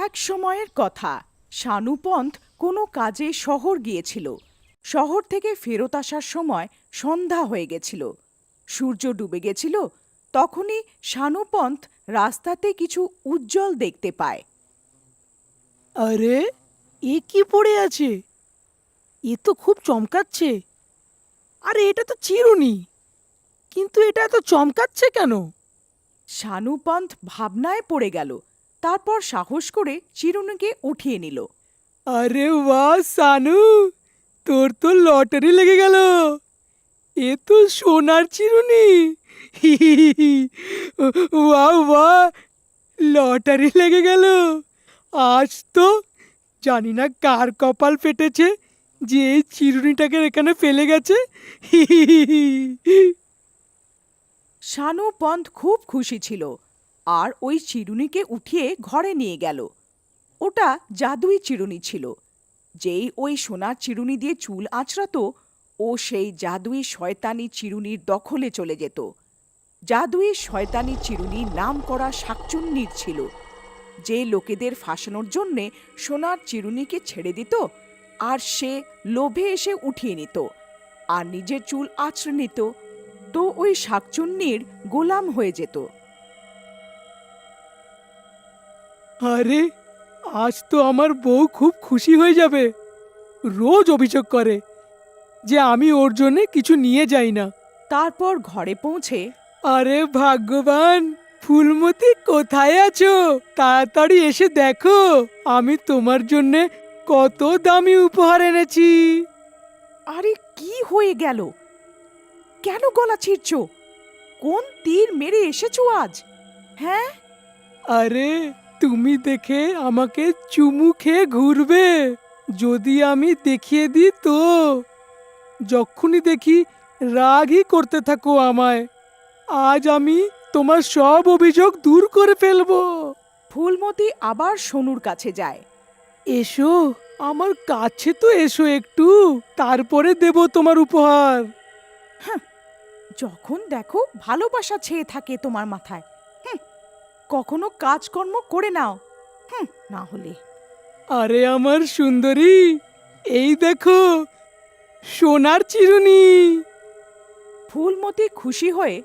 এক সময়ের কথা, শানুপন্থ কোনো কাজে শহর গিয়েছিল। শহর থেকে ফেরত আসার সময় সন্ধ্যা হয়ে গেছিল, সূর্য ডুবে গেছিল। তখনই শানুপন্থ রাস্তাতে কিছু উজ্জ্বল দেখতে পায়। আরে, এ কি পড়ে আছে? এ তো খুব চমকাচ্ছে। আরে, এটা তো চিরুনি, কিন্তু এটা এত চমকাচ্ছে কেন? শানুপন্থ ভাবনায় পড়ে গেল। তারপর সাহস করে চিরুনিকে উঠিয়ে নিল। আরে বাহ সানু, তোর তো লটারি লেগে গেল। এ তো সোনার চিরুনি। বাহ বাহ, লটারি লেগে গেল। আজ তো জানি না কার কপাল ফেটেছে যে এই চিরুনিটাকে এখানে ফেলে গেছে। শানুপন্থ খুব খুশি ছিল আর ওই চিরুনিকে উঠিয়ে ঘরে নিয়ে গেল। ওটা জাদুই চিরুনি ছিল। যেই ওই সোনার চিরুনি দিয়ে চুল আঁচড়াতো, ও সেই জাদুই শয়তানি চিরুনির দখলে চলে যেত। জাদুই শয়তানি চিরুনি নাম করা শাকচুন্নির ছিল, যে লোকেদের ফাঁসানোর জন্যে সোনার চিরুনিকে ছেড়ে দিত, আর সে লোভে এসে উঠিয়ে নিত আর নিজের চুল আঁচড়ে নিত। তো ওই শাকচুন্নির গোলাম হয়ে যেত। আরে, আজ তো আমার বউ খুব খুশি হয়ে যাবে। রোজ অভিযোগ করে যে আমি ওর জন্য কিছু নিয়ে যাই না। তারপর ঘরে পৌঁছে আরে ভাগ্যবান, ফুলমতি কোথায় আছো? তাড়াতাড়ি এসে দেখো আমি তোমার জন্য কত দামি উপহার এনেছি। আরে কি হয়ে গেল? কেন গলা ছিঁড়ছ? কোন তীর মেরে এসেছো আজ? হ্যাঁ, আরে, তুমি দেখে আমাকে চুমু খেয়ে ঘুরবে যদি আমি দেখিয়ে দিই তো। যখনই দেখি রাগই করতে থাকো আমায়। আজ আমি তোমার সব অভিযোগ দূর করে ফেলবো। ফুলমতি আবার সোনুর কাছে যায়। এসো, আমার কাছে তো এসো একটু, তারপরে দেব তোমার উপহার। যখন দেখো ভালোবাসা ছেয়ে থাকে তোমার মাথায়। কখনো কাজকর্ম করে নাও, না হলে। আরে আমার সুন্দরী, এই দেখো সোনার চিরুনি। ফুলমতি খুশি হয়ে,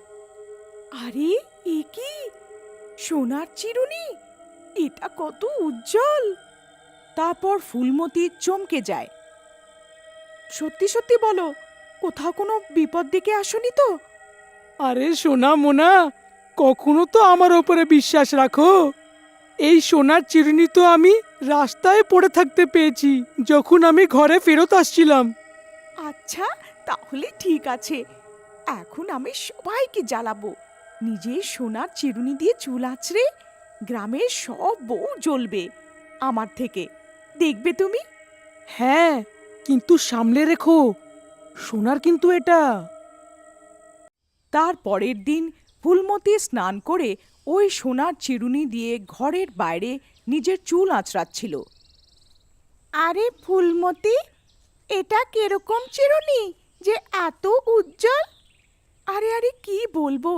আরে এ কি সোনার চিরুনি? এটা কত উজ্জ্বল! তারপর ফুলমতি চমকে যায়। সত্যি সত্যি বলো, কোথাও কোনো বিপদ ডেকে আসনি তো? আরে সোনা মোনা, কখনো তো আমার ওপরে বিশ্বাস রাখো। এই সোনার চিরুনি তো আমি রাস্তায় পড়ে থাকতে পেয়েছি যখন আমি ঘরে ফেরত আসছিলাম। আচ্ছা, তাহলে ঠিক আছে। এখন আমি সবাইকে জ্বালাবো। নিজের সোনার চিরুনি দিয়ে চুল আঁচড়ে গ্রামের সব বউ জ্বলবে আমার থেকে, দেখবে তুমি। হ্যাঁ, কিন্তু সামলে রেখো, সোনার কিন্তু এটা। তার পরের দিন ফুলমতি স্নান করে ওই সোনার চিরুনি দিয়ে ঘরের বাইরে নিজের চুল আঁচড়াচ্ছিল। আরে ফুলমতি, এটা কিরকম চিরুনি যে এত উজ্জ্বল? আরে আরে কি বলবো,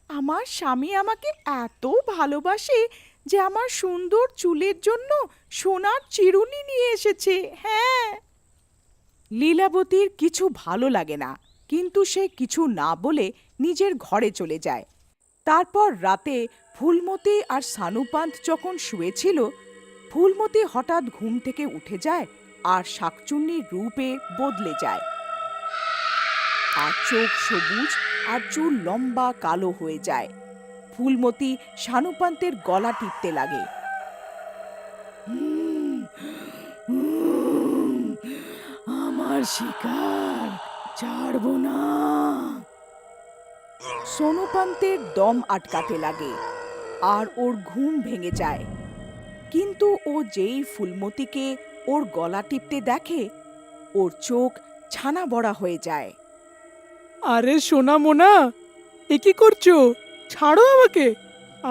আমার স্বামী আমাকে এত ভালোবাসে যে আমার সুন্দর চুলের জন্য সোনার চিরুনি নিয়ে এসেছে। হ্যাঁ। লীলাবতীর কিছু ভালো লাগে না, কিন্তু সে কিছু না বলে নিজের ঘরে চলে যায়। তারপর রাতে ফুলমতি আর সানুপান্থ যখন শুয়েছিল, ফুলমতি হঠাৎ ঘুম থেকে উঠে যায় আর শাকচুন্নির রূপে বদলে যায়। আর চোখ সবুজ আর চুল লম্বা কালো হয়ে যায়। ফুলমতি শানুপান্তের গলা টিপতে লাগে। আমার শিকার ছাড়ব না। সোনুপান্তের দম আটকাতে লাগে আর ওর ঘুম ভেঙে যায়। কিন্তু ও যেই ফুলমতিকে ওর গলা টিপতে দেখে, ওর চোখ ছানা বড়া হয়ে যায়। আরে সোনা মোনা, এ কি করছো? ছাড়ো আমাকে।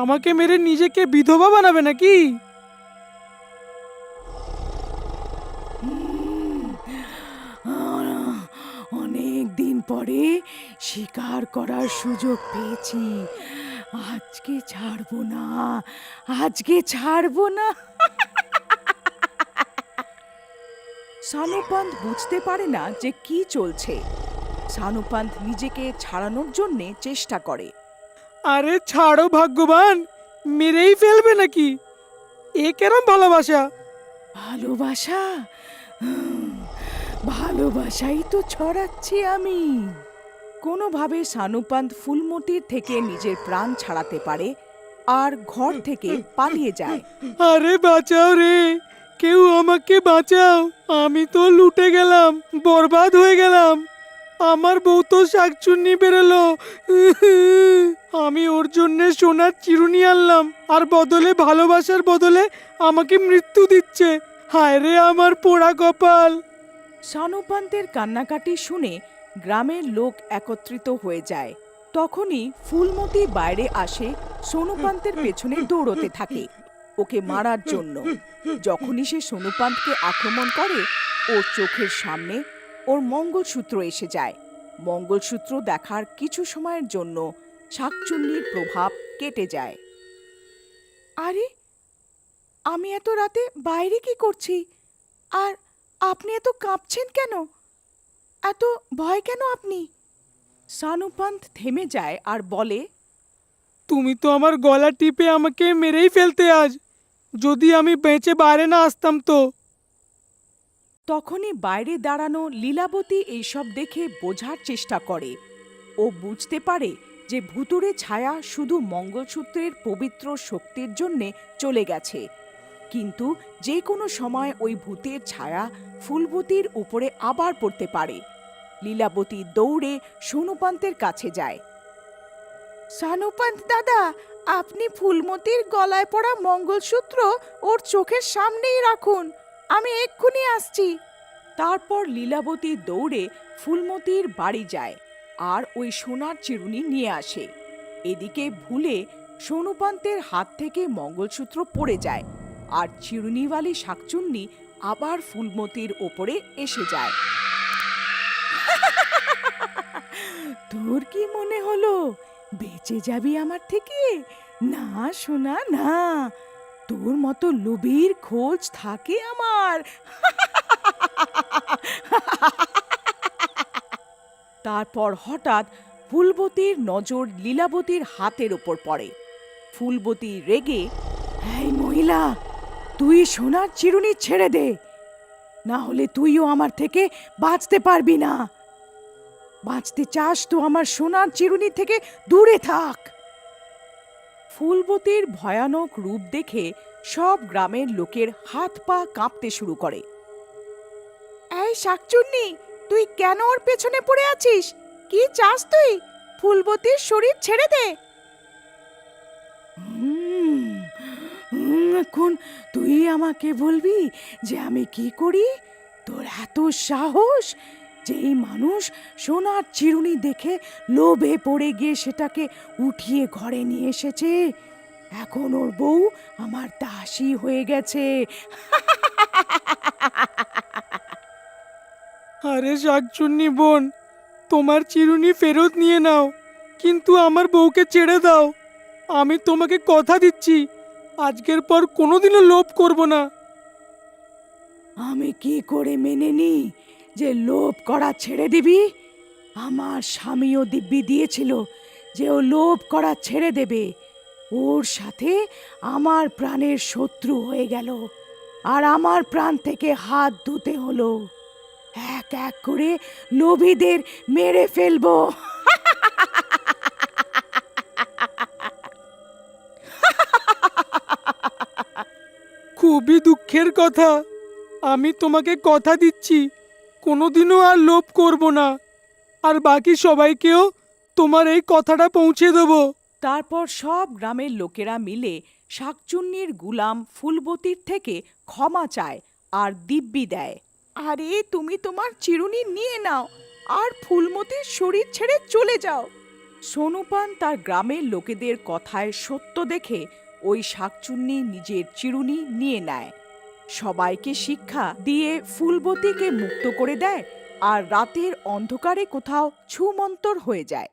আমাকে মেরে নিজেকে বিধবা বানাবে নাকি? অনেক দিন পরে শিকার করার সুযোগ পেয়েছি। আজকে ছাড়বো না, আজকে ছাড়বো না। সানুপান্ত বুঝতে পারে না যে কি চলছে। সানুপান্ত নিজেকে ছাড়ানোর জন্যে চেষ্টা করে। আরে ছাড়ো ভাগ্যবান, মেরেই ফেলবে নাকি? এ কেরম ভালোবাসা? ভালোবাসা? ভালোবাসাই তো ছড়াচ্ছি আমি। কোনোভাবে সানুপান্ত ফুলমতির থেকে নিজের প্রাণ ছাড়াতে পারে আর ঘর থেকে পালিয়ে যায়। আরে বাঁচাও রে, কেউ আমাকে বাঁচাও, আমি তো লুটে গেলাম, বরবাদ হয়ে গেলাম। আমার বউ তো শাকচুন্নি বেরোলো। আমি ওর জন্য সোনার চিরুনি আনলাম, আর বদলে ভালোবাসার বদলে আমাকে মৃত্যু দিচ্ছে। হায় রে আমার পোড়া কপাল। সানুপান্তের কান্নাকাটি শুনে গ্রামের লোক একত্রিত হয়ে যায়। তখনই ফুলমতি বাইরে আসে, সোনুপান্তের পেছনে দৌড়তে থাকে ওকে মারার জন্য। যখনই সে সোনুপান্তকে আক্রমণ করে, ওর চোখের সামনে ওর মঙ্গলসূত্র এসে যায়। মঙ্গলসূত্র দেখার কিছু সময়ের জন্য শাকচুন্নির প্রভাব কেটে যায়। আরে, আমি এত রাতে বাইরে কি করছি? আর আপনি এত কাঁপছেন কেন? এত ভয় কেন আপনি? সানুপান্ত থেমে যায় আর বলে, তুমি তো আমার গলা টিপে আমাকে মেরেই ফেলতে আজ, যদি আমি বেঁচে বাইরে না আসতাম তো। তখনই বাইরে দাঁড়ানো লীলাবতী এইসব দেখে বোঝার চেষ্টা করে। ও বুঝতে পারে যে ভুতুড়ে ছায়া শুধু মঙ্গলসূত্রের পবিত্র শক্তির জন্যে চলে গেছে, কিন্তু যে কোনো সময় ওই ভূতের ছায়া ফুলবতীর উপরে আবার পড়তে পারে। লীলাবতী দৌড়ে সোনুপান্তের কাছে যায়। সানুপান্ত দাদা, আপনি ফুলমতির গলায় পড়া মঙ্গলসূত্র ওর চোখের সামনেই রাখুন, আমি এক্ষুনি আসছি। তারপর লীলাবতী দৌড়ে ফুলমতির বাড়ি যায় আর ওই সোনার চিরুনি নিয়ে আসে। এদিকে ভুলে সোনুপান্তের হাত থেকে মঙ্গলসূত্র পড়ে যায় আর চিরুনিওয়ালি শাকচুন্নি আবার ফুলমতির ওপরে এসে যায়। তোর কি মনে হলো বেঁচে যাবি আমার থেকে? না সোনা, না, তোর মতো লোভীর খোঁজ থাকে আমার। তারপর হঠাৎ ফুলবতীর নজর লীলাবতীর হাতের ওপর পড়ে। ফুলবতী রেগে, এই মহিলা, তুই সোনার চিরুনি ছেড়ে দে, না হলে তুইও আমার থেকে বাঁচতে পারবি না। বাঁচতে চাস তো আমার সোনার চিরুনি থেকে দূরে থাক। ফুলবতীর ভয়ানক রূপ দেখে সব গ্রামের লোকের হাত পা কাঁপতে শুরু করে। এই শাকচুন্নি, তুই কেন ওর পেছনে পড়ে আছিস? কি চাস তুই? ফুলবতীর শরীর ছেড়ে দে। এখন তুই আমাকে বলবি যে আমি কি করি? তোর এত সাহস যে এই মানুষ সোনার চিরুনি দেখে লোভে পড়ে গিয়ে সেটাকে উঠিয়ে ঘরে নিয়ে এসেছে। এখন ওর বউ আমার দাসী হয়ে গেছে। আরে শাকচুন্নি বোন, তোমার চিরুনি ফেরত নিয়ে নাও, কিন্তু আমার বউকে ছেড়ে দাও। আমি তোমাকে কথা দিচ্ছি, আজকের পর কোনোদিনও লোভ করব না। আমি কি করে মেনে নি যে লোভ করা ছেড়ে দিবি? আমার স্বামীও দিব্যি দিয়েছিল যে ও লোভ করা ছেড়ে দেবে। ওর সাথে আমার প্রাণের শত্রু হয়ে গেল আর আমার প্রাণ থেকে হাত ধুতে হলো। এক এক করে লোভীদের মেরে ফেলবো। খুবই দুঃখের কথা, আমি তোমাকে কথা দিচ্ছি কোনোদিনও আর লোভ করব না, আর বাকি সবাইকেও তোমার এই কথাটা পৌঁছে দেবো। তারপর সব গ্রামের লোকেরা মিলে শাকচুন্নির গুলাম ফুলবতীর থেকে ক্ষমা চায় আর দিব্যি দেয়। আরে তুমি তোমার চিরুনি নিয়ে নাও আর ফুলমতির শরীর ছেড়ে চলে যাও। সোনুপান তার গ্রামের লোকেদের কথায় সত্য দেখে ওই শাকচুন্নি নিজের চিরুনি নিয়ে নেয়। সবাইকে শিক্ষা দিয়ে ফুলবতীকে মুক্ত করে দেয় আর রাতের অন্ধকারে কোথাও ছুমন্তর হয়ে যায়।